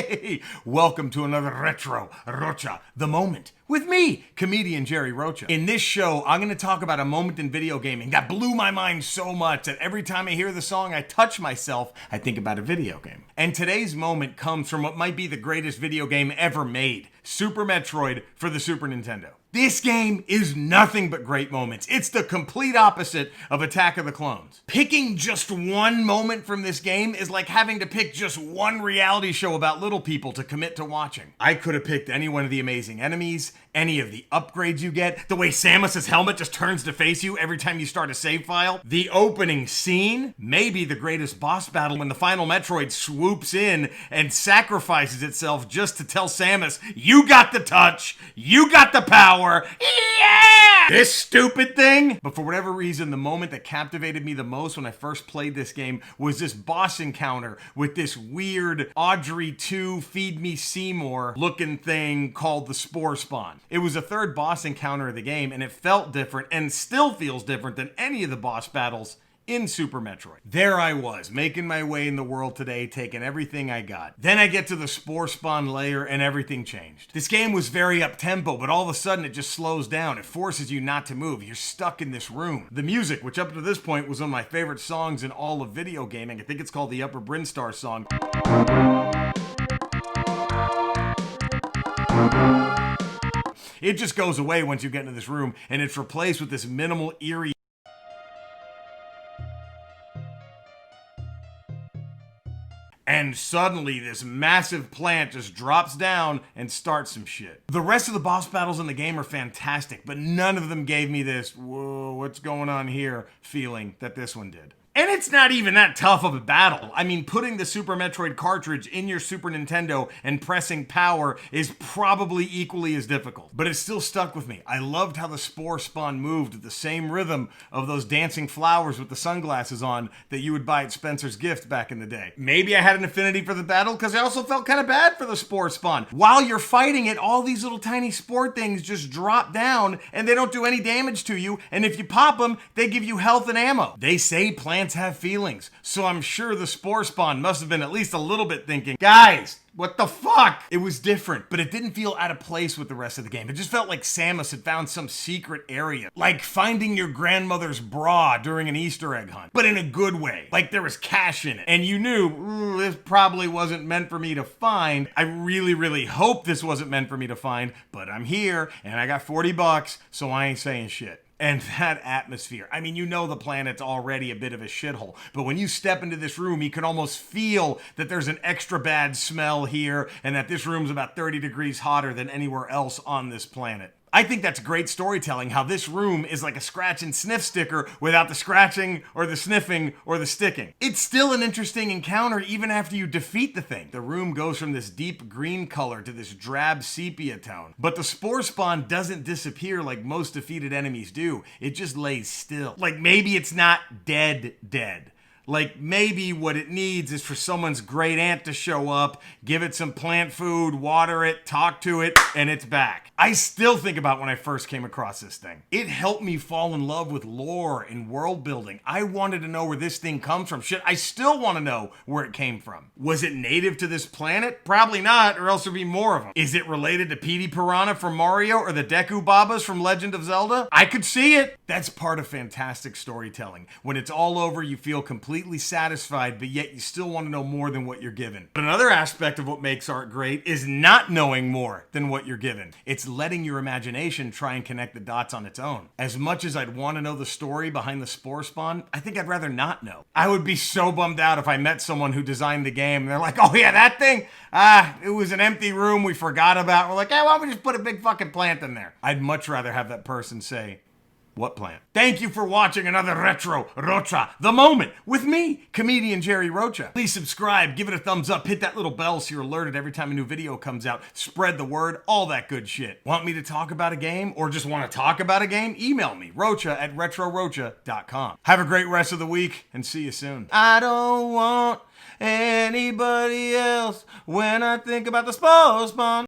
Hey, welcome to another Retro Rocha, The Moment, with me, comedian Jerry Rocha. In this show, I'm going to talk about a moment in video gaming that blew my mind so much that every time I hear the song I touch myself, I think about a video game. And today's moment comes from what might be the greatest video game ever made, Super Metroid for the Super Nintendo. This game is nothing but great moments. It's the complete opposite of Attack of the Clones. Picking just one moment from this game is like having to pick just one reality show about little people to commit to watching. I could have picked any one of the amazing enemies, any of the upgrades you get, the way Samus's helmet just turns to face you every time you start a save file, the opening scene, maybe the greatest boss battle when the final Metroid swoops in and sacrifices itself just to tell Samus, you got the touch, you got the power, yeah! This stupid thing! But for whatever reason, the moment that captivated me the most when I first played this game was this boss encounter with this weird Audrey 2 Feed Me Seymour looking thing called the Spore Spawn. It was the third boss encounter of the game, and it felt different and still feels different than any of the boss battles in Super Metroid. There I was, making my way in the world today, taking everything I got. Then I get to the Spore Spawn layer and everything changed. This game was very up-tempo, but all of a sudden it just slows down. It forces you not to move. You're stuck in this room. The music, which up to this point was one of my favorite songs in all of video gaming, I think it's called the Upper Brinstar song. It just goes away once you get into this room, and it's replaced with this minimal, eerie and suddenly this massive plant just drops down and starts some shit. The rest of the boss battles in the game are fantastic, but none of them gave me this, whoa, what's going on here feeling that this one did. And it's not even that tough of a battle. I mean, putting the Super Metroid cartridge in your Super Nintendo and pressing power is probably equally as difficult. But it still stuck with me. I loved how the Spore Spawn moved at the same rhythm of those dancing flowers with the sunglasses on that you would buy at Spencer's Gift back in the day. Maybe I had an affinity for the battle because I also felt kind of bad for the Spore Spawn. While you're fighting it, all these little tiny spore things just drop down and they don't do any damage to you. And if you pop them, they give you health and ammo. They say plants have feelings, so I'm sure the Spore Spawn must have been at least a little bit thinking, guys, what the fuck? It was different, but it didn't feel out of place with the rest of the game. It just felt like Samus had found some secret area, like finding your grandmother's bra during an Easter egg hunt, but in a good way, like there was cash in it. And you knew, this probably wasn't meant for me to find. I really, really hope this wasn't meant for me to find, but I'm here, and I got $40, so I ain't saying shit. And that atmosphere. I mean, you know the planet's already a bit of a shithole, but when you step into this room, you can almost feel that there's an extra bad smell here and that this room's about 30 degrees hotter than anywhere else on this planet. I think that's great storytelling, how this room is like a scratch and sniff sticker without the scratching or the sniffing or the sticking. It's still an interesting encounter even after you defeat the thing. The room goes from this deep green color to this drab sepia tone. But the Spore Spawn doesn't disappear like most defeated enemies do. It just lays still. Like maybe it's not dead. Like maybe what it needs is for someone's great aunt to show up, give it some plant food, water it, talk to it, and it's back. I still think about when I first came across this thing. It helped me fall in love with lore and world building. I wanted to know where this thing comes from. Shit, I still want to know where it came from. Was it native to this planet? Probably not, or else there'd be more of them. Is it related to Petey Piranha from Mario or the Deku Babas from Legend of Zelda? I could see it. That's part of fantastic storytelling. When it's all over, you feel completely satisfied, but yet you still want to know more than what you're given. But another aspect of what makes art great is not knowing more than what you're given. It's letting your imagination try and connect the dots on its own. As much as I'd want to know the story behind the Spore Spawn, I think I'd rather not know. I would be so bummed out if I met someone who designed the game and they're like, oh yeah, that thing? It was an empty room we forgot about. We're like, why don't we just put a big fucking plant in there? I'd much rather have that person say, what plant? Thank you for watching another Retro Rocha, The Moment, with me, comedian Jerry Rocha. Please subscribe, give it a thumbs up, hit that little bell so you're alerted every time a new video comes out. Spread the word, all that good shit. Want me to talk about a game or just want to talk about a game? Email me, rocha@retrorocha.com. Have a great rest of the week and see you soon. I don't want anybody else when I think about the Spore Spawn.